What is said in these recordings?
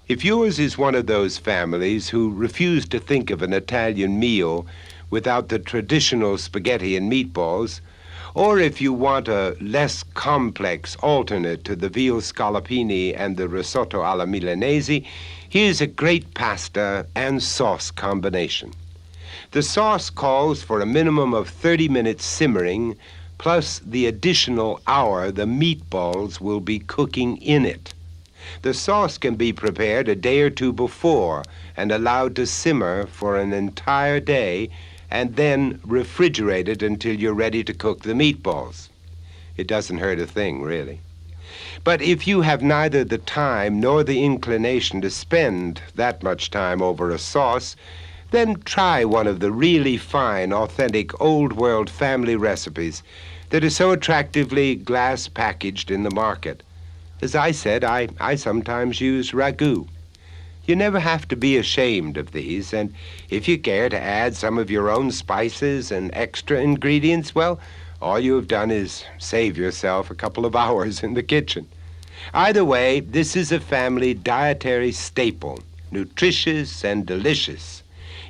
If yours is one of those families who refuse to think of an Italian meal without the traditional spaghetti and meatballs, or if you want a less complex alternate to the veal scallopini and the risotto alla milanese, here's a great pasta and sauce combination. The sauce calls for a minimum of 30 minutes simmering, plus the additional hour the meatballs will be cooking in it. The sauce can be prepared a day or two before and allowed to simmer for an entire day, and then refrigerated until you're ready to cook the meatballs. It doesn't hurt a thing, really. But if you have neither the time nor the inclination to spend that much time over a sauce, then try one of the really fine, authentic, old-world family recipes that are so attractively glass packaged in the market. As I said, I sometimes use ragu. You never have to be ashamed of these, and if you care to add some of your own spices and extra ingredients, well, all you have done is save yourself a couple of hours in the kitchen. Either way, this is a family dietary staple, nutritious and delicious.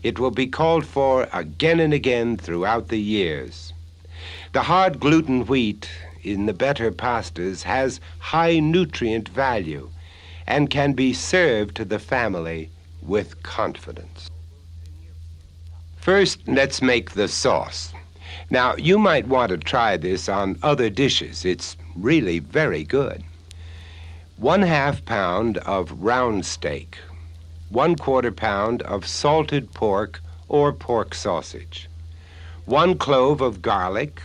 It will be called for again and again throughout the years. The hard gluten wheat in the better pastas has high nutrient value and can be served to the family with confidence. First, let's make the sauce. Now, you might want to try this on other dishes. It's really very good. 1/2 pound of round steak, 1/4 pound of salted pork or pork sausage, 1 clove of garlic,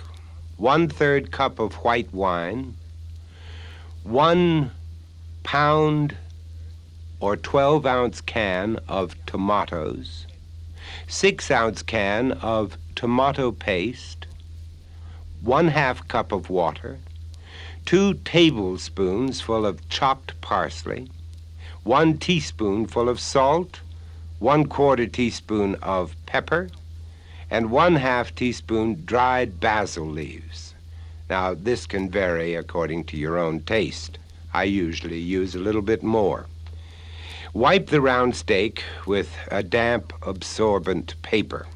1/3 cup of white wine, 1 pound or 12-ounce can of tomatoes, 6-ounce can of tomato paste, 1/2 cup of water, 2 tablespoons full of chopped parsley, 1 teaspoonful of salt, 1/4 teaspoon of pepper, and 1/2 teaspoon dried basil leaves. Now, this can vary according to your own taste. I usually use a little bit more. Wipe the round steak with a damp, absorbent paper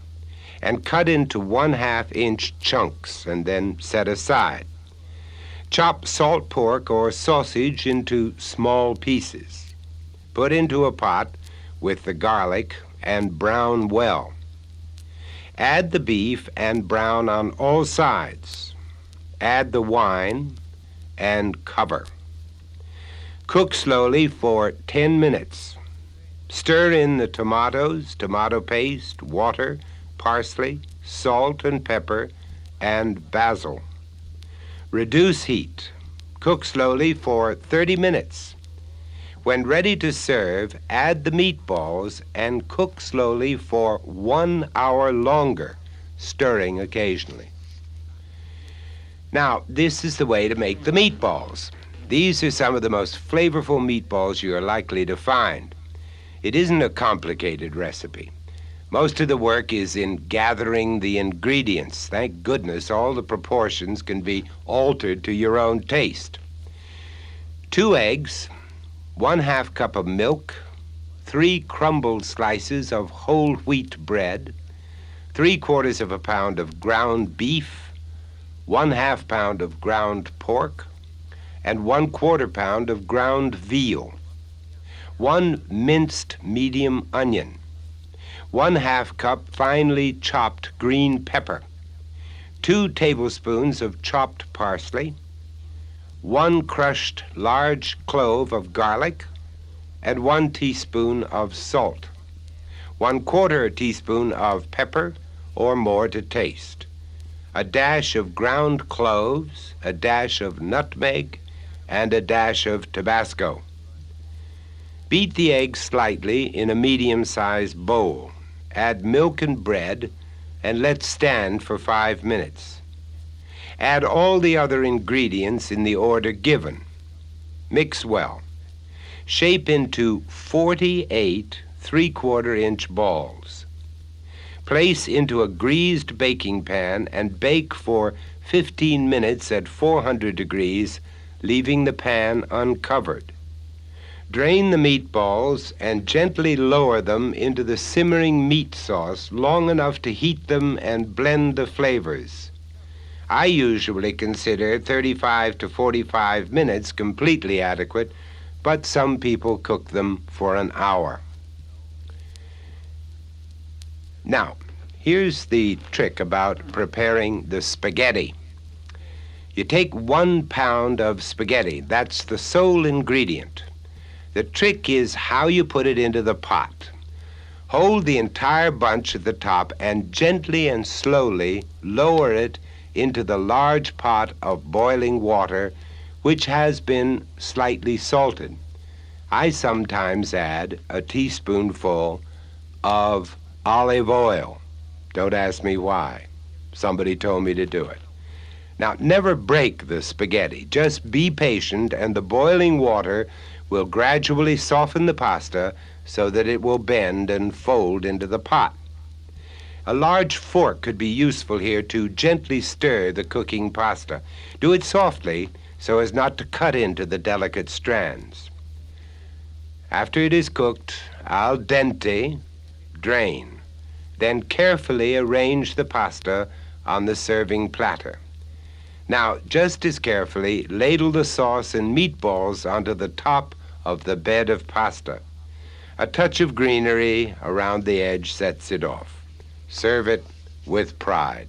and cut into 1/2-inch chunks and then set aside. Chop salt pork or sausage into small pieces. Put into a pot with the garlic and brown well. Add the beef and brown on all sides. Add the wine and cover. Cook slowly for 10 minutes. Stir in the tomatoes, tomato paste, water, parsley, salt and pepper, and basil. Reduce heat. Cook slowly for 30 minutes. When ready to serve, add the meatballs and cook slowly for 1 hour longer, stirring occasionally. Now, this is the way to make the meatballs. These are some of the most flavorful meatballs you are likely to find. It isn't a complicated recipe. Most of the work is in gathering the ingredients. Thank goodness all the proportions can be altered to your own taste. 2 eggs, 1/2 cup of milk, 3 crumbled slices of whole wheat bread, 3/4 of a pound of ground beef, 1/2 pound of ground pork, and 1/4 pound of ground veal, 1 minced medium onion, 1/2 cup finely chopped green pepper, 2 tablespoons of chopped parsley, 1 crushed large clove of garlic, and 1 teaspoon of salt, 1/4 teaspoon of pepper or more to taste, a dash of ground cloves, a dash of nutmeg, and a dash of Tabasco. Beat the eggs slightly in a medium-sized bowl. Add milk and bread and let stand for 5 minutes. Add all the other ingredients in the order given. Mix well. Shape into 48 3/4-inch balls. Place into a greased baking pan and bake for 15 minutes at 400 degrees, leaving the pan uncovered. Drain the meatballs and gently lower them into the simmering meat sauce long enough to heat them and blend the flavors. I usually consider 35 to 45 minutes completely adequate, but some people cook them for an hour. Now, here's the trick about preparing the spaghetti. You take 1 pound of spaghetti. That's the sole ingredient. The trick is how you put it into the pot. Hold the entire bunch at the top and gently and slowly lower it into the large pot of boiling water, which has been slightly salted. I sometimes add a teaspoonful of olive oil. Don't ask me why. Somebody told me to do it. Now, never break the spaghetti. Just be patient, and the boiling water will gradually soften the pasta so that it will bend and fold into the pot. A large fork could be useful here to gently stir the cooking pasta. Do it softly so as not to cut into the delicate strands. After it is cooked, al dente, drain. Then carefully arrange the pasta on the serving platter. Now, just as carefully, ladle the sauce and meatballs onto the top of the bed of pasta. A touch of greenery around the edge sets it off. Serve it with pride.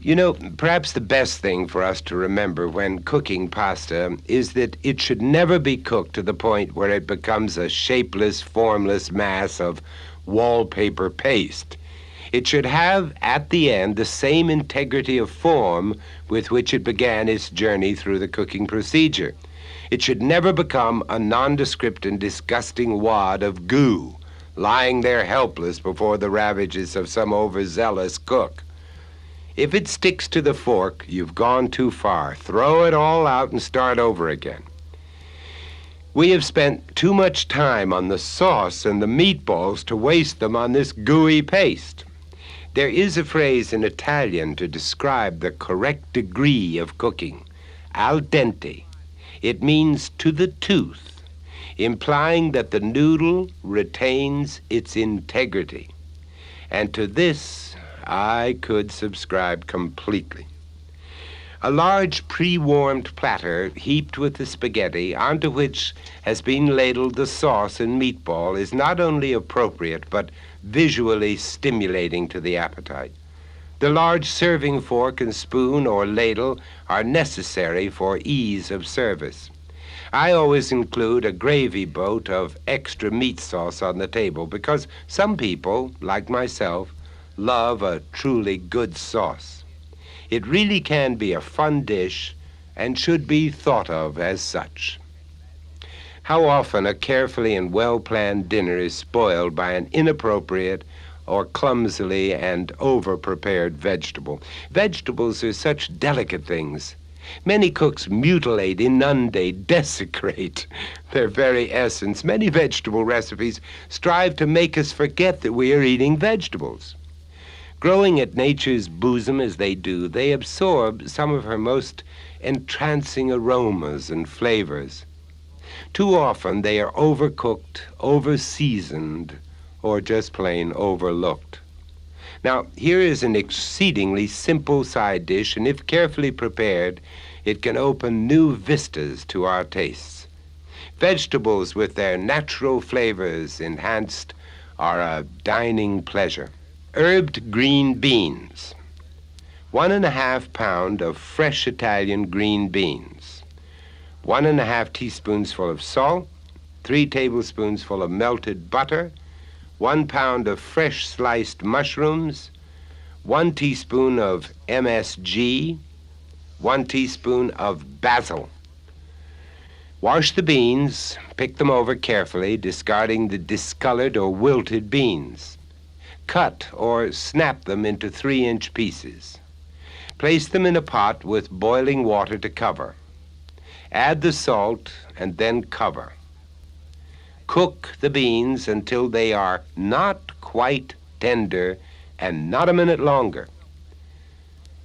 You know, perhaps the best thing for us to remember when cooking pasta is that it should never be cooked to the point where it becomes a shapeless, formless mass of wallpaper paste. It should have, at the end, the same integrity of form with which it began its journey through the cooking procedure. It should never become a nondescript and disgusting wad of goo, lying there helpless before the ravages of some overzealous cook. If it sticks to the fork, you've gone too far. Throw it all out and start over again. We have spent too much time on the sauce and the meatballs to waste them on this gooey paste. There is a phrase in Italian to describe the correct degree of cooking, al dente. It means to the tooth, implying that the noodle retains its integrity. And to this, I could subscribe completely. A large pre-warmed platter heaped with the spaghetti, onto which has been ladled the sauce and meatball, is not only appropriate, but visually stimulating to the appetite. The large serving fork and spoon or ladle are necessary for ease of service. I always include a gravy boat of extra meat sauce on the table because some people, like myself, love a truly good sauce. It really can be a fun dish and should be thought of as such. How often a carefully and well-planned dinner is spoiled by an inappropriate or clumsily and over-prepared vegetable. Vegetables are such delicate things. Many cooks mutilate, inundate, desecrate their very essence. Many vegetable recipes strive to make us forget that we are eating vegetables. Growing at nature's bosom as they do, they absorb some of her most entrancing aromas and flavors. Too often they are overcooked, over-seasoned, or just plain overlooked. Now, here is an exceedingly simple side dish, and if carefully prepared, it can open new vistas to our tastes. Vegetables with their natural flavors enhanced are a dining pleasure. Herbed green beans. 1.5 pounds of fresh Italian green beans. 1.5 teaspoonsful of salt, 3 tablespoonsful of melted butter, 1 pound of fresh sliced mushrooms, 1 teaspoon of MSG, 1 teaspoon of basil. Wash the beans, pick them over carefully, discarding the discolored or wilted beans. Cut or snap them into 3-inch pieces. Place them in a pot with boiling water to cover. Add the salt and then cover. Cook the beans until they are not quite tender and not a minute longer.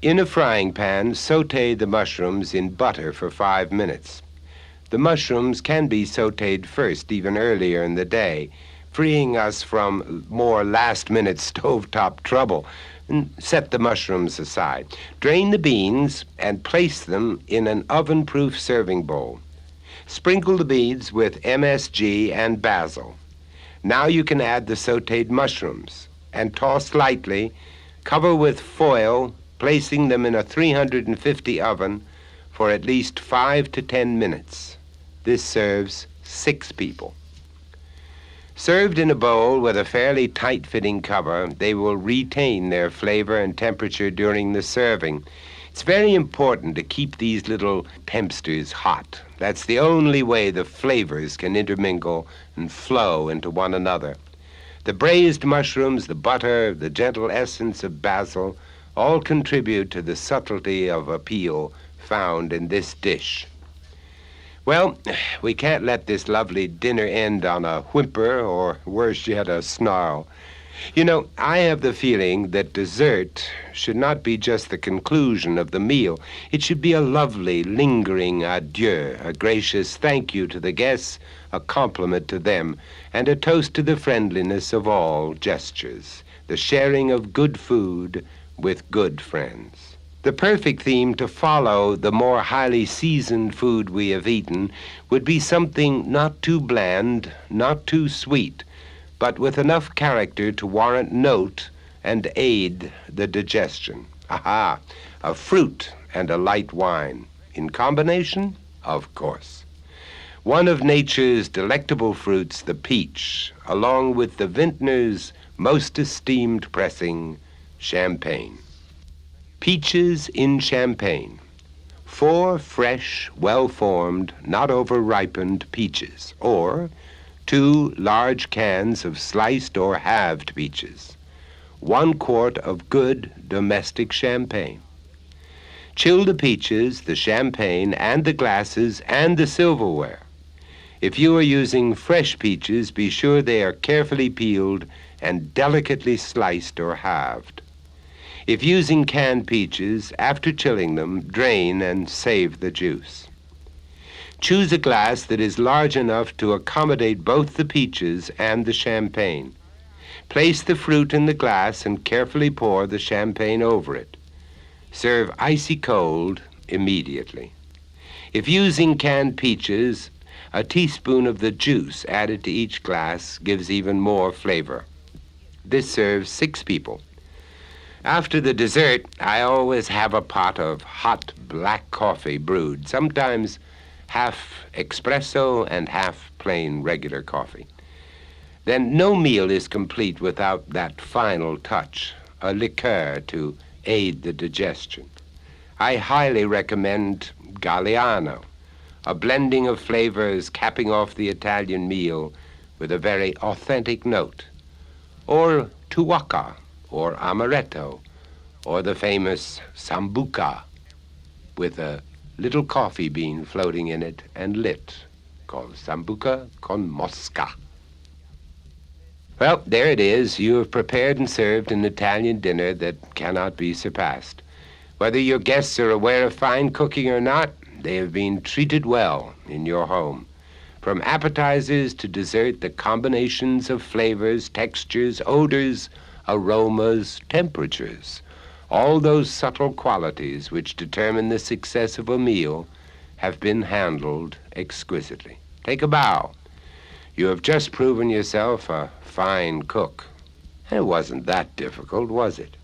In a frying pan, saute the mushrooms in butter for 5 minutes. The mushrooms can be sautéed first, even earlier in the day, freeing us from more last-minute stovetop trouble. And set the mushrooms aside. Drain the beans and place them in an oven-proof serving bowl. Sprinkle the beads with MSG and basil. Now you can add the sautéed mushrooms and toss lightly. Cover with foil, placing them in a 350 oven for at least 5 to 10 minutes. This serves 6 people. Served in a bowl with a fairly tight-fitting cover, they will retain their flavor and temperature during the serving. It's very important to keep these little tempsters hot. That's the only way the flavors can intermingle and flow into one another. The braised mushrooms, the butter, the gentle essence of basil all contribute to the subtlety of appeal found in this dish. Well, we can't let this lovely dinner end on a whimper or, worse yet, a snarl. You know, I have the feeling that dessert should not be just the conclusion of the meal. It should be a lovely, lingering adieu, a gracious thank you to the guests, a compliment to them, and a toast to the friendliness of all gestures, the sharing of good food with good friends. The perfect theme to follow the more highly seasoned food we have eaten would be something not too bland, not too sweet, but with enough character to warrant note and aid the digestion. Aha! A fruit and a light wine. In combination? Of course. One of nature's delectable fruits, the peach, along with the vintner's most esteemed pressing, champagne. Peaches in Champagne. 4 fresh, well-formed, not over-ripened peaches, or 2 large cans of sliced or halved peaches, 1 quart of good domestic champagne. Chill the peaches, the champagne, and the glasses, and the silverware. If you are using fresh peaches, be sure they are carefully peeled and delicately sliced or halved. If using canned peaches, after chilling them, drain and save the juice. Choose a glass that is large enough to accommodate both the peaches and the champagne. Place the fruit in the glass and carefully pour the champagne over it. Serve icy cold immediately. If using canned peaches, a teaspoon of the juice added to each glass gives even more flavor. This serves 6 people. After the dessert, I always have a pot of hot black coffee brewed, sometimes half espresso and half plain regular coffee. Then no meal is complete without that final touch, a liqueur to aid the digestion. I highly recommend Galliano, a blending of flavors capping off the Italian meal with a very authentic note, or Tuaca, or Amaretto, or the famous Sambuca, with a little coffee bean floating in it and lit, called Sambuca con Mosca. Well, there it is. You have prepared and served an Italian dinner that cannot be surpassed. Whether your guests are aware of fine cooking or not, they have been treated well in your home. From appetizers to dessert, the combinations of flavors, textures, odors, aromas, temperatures, all those subtle qualities which determine the success of a meal have been handled exquisitely. Take a bow. You have just proven yourself a fine cook. It wasn't that difficult, was it?